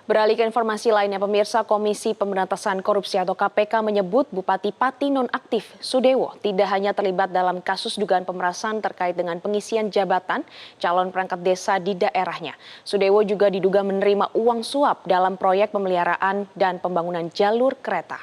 Beralih ke informasi lainnya, pemirsa Komisi Pemberantasan Korupsi atau KPK menyebut Bupati Pati nonaktif Sudewo tidak hanya terlibat dalam kasus dugaan pemerasan terkait dengan pengisian jabatan calon perangkat desa di daerahnya. Sudewo juga diduga menerima uang suap dalam proyek pemeliharaan dan pembangunan jalur kereta.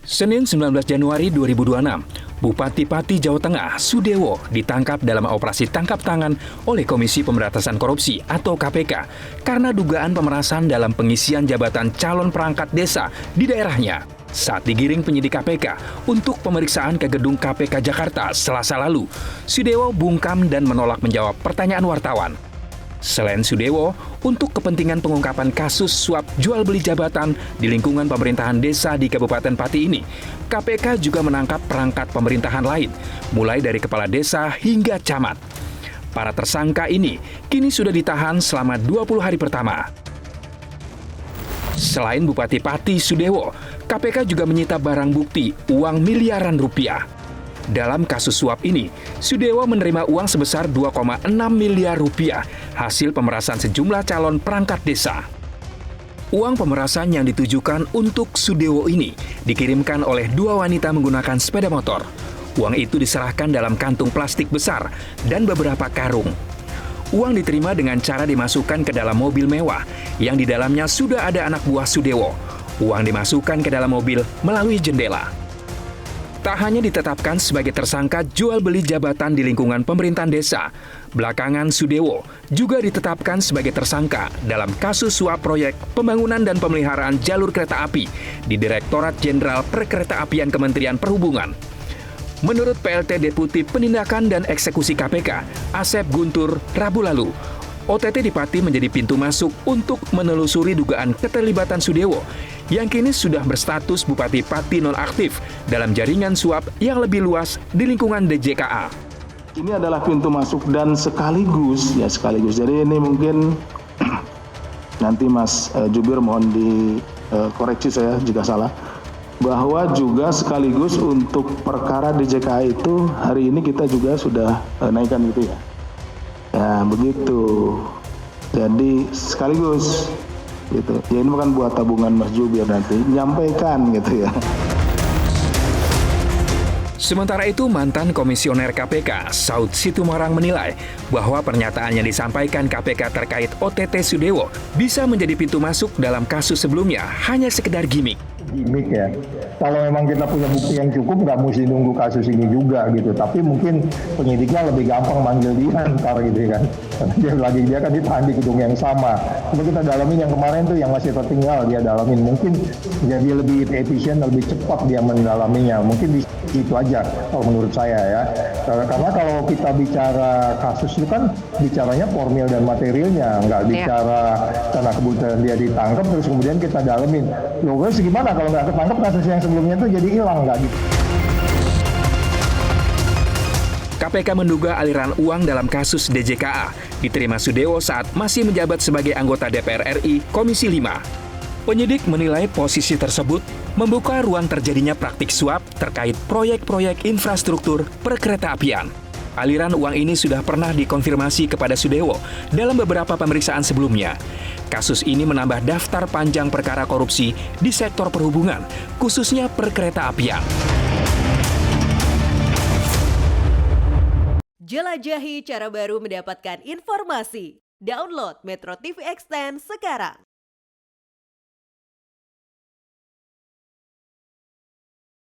Senin 19 Januari 2026, Bupati Pati, Jawa Tengah, Sudewo ditangkap dalam operasi tangkap tangan oleh Komisi Pemberantasan Korupsi atau KPK karena dugaan pemerasan dalam pengisian jabatan calon perangkat desa di daerahnya. Saat digiring penyidik KPK untuk pemeriksaan ke gedung KPK Jakarta Selasa lalu, Sudewo bungkam dan menolak menjawab pertanyaan wartawan. Selain Sudewo, untuk kepentingan pengungkapan kasus suap jual beli jabatan di lingkungan pemerintahan desa di Kabupaten Pati ini, KPK juga menangkap perangkat pemerintahan lain, mulai dari kepala desa hingga camat. Para tersangka ini kini sudah ditahan selama 20 hari pertama. Selain Bupati Pati Sudewo, KPK juga menyita barang bukti uang miliaran rupiah. Dalam kasus suap ini, Sudewo menerima uang sebesar 2,6 miliar rupiah hasil pemerasan sejumlah calon perangkat desa. Uang pemerasan yang ditujukan untuk Sudewo ini dikirimkan oleh dua wanita menggunakan sepeda motor. Uang itu diserahkan dalam kantung plastik besar dan beberapa karung. Uang diterima dengan cara dimasukkan ke dalam mobil mewah yang di dalamnya sudah ada anak buah Sudewo. Uang dimasukkan ke dalam mobil melalui jendela. Tak hanya ditetapkan sebagai tersangka jual beli jabatan di lingkungan pemerintahan desa, belakangan Sudewo juga ditetapkan sebagai tersangka dalam kasus suap proyek pembangunan dan pemeliharaan jalur kereta api di Direktorat Jenderal Perkeretaapian Kementerian Perhubungan. Menurut PLT Deputi Penindakan dan Eksekusi KPK, Asep Guntur, Rabu lalu, OTT di Pati menjadi pintu masuk untuk menelusuri dugaan keterlibatan Sudewo yang kini sudah berstatus Bupati Pati nonaktif dalam jaringan suap yang lebih luas di lingkungan DJKA. Ini adalah pintu masuk dan sekaligus. Jadi ini mungkin nanti Mas Jubir mohon dikoreksi saya jika salah. Bahwa juga sekaligus untuk perkara DJKA itu hari ini kita juga sudah naikkan gitu ya. Ya begitu. Jadi sekaligus gitu. Ya ini bukan buat tabungan Mas Jubir nanti nyampaikan gitu ya. Sementara itu, mantan komisioner KPK, Saud Situmarang menilai bahwa pernyataan yang disampaikan KPK terkait OTT Sudewo bisa menjadi pintu masuk dalam kasus sebelumnya hanya sekedar gimmick. Gimik ya. Kalau memang kita punya bukti yang cukup, nggak mesti nunggu kasus ini juga gitu. Tapi mungkin penyidiknya lebih gampang manggil dia ntar gitu kan. Dia kan ditahan di gedung yang sama. Coba kita dalamin yang kemarin tuh yang masih tertinggal dia dalamin. Mungkin jadi lebih efisien, lebih cepat dia mendalaminya. Mungkin di situ aja kalau menurut saya ya. Karena kalau kita bicara kasus itu kan bicaranya formil dan materialnya, nggak bicara karena kebutuhan dia ditangkap terus kemudian kita dalamin. Loh, gimana kalau nggak ketangkep kasus yang sebelumnya itu jadi hilang nggak gitu. KPK menduga aliran uang dalam kasus DJKA diterima Sudewo saat masih menjabat sebagai anggota DPR RI Komisi 5. Penyidik menilai posisi tersebut membuka ruang terjadinya praktik suap terkait proyek-proyek infrastruktur perkeretaapian. Aliran uang ini sudah pernah dikonfirmasi kepada Sudewo dalam beberapa pemeriksaan sebelumnya. Kasus ini menambah daftar panjang perkara korupsi di sektor perhubungan, khususnya perkeretaapian. Jelajahi cara baru mendapatkan informasi. Download Metro TV Extend sekarang.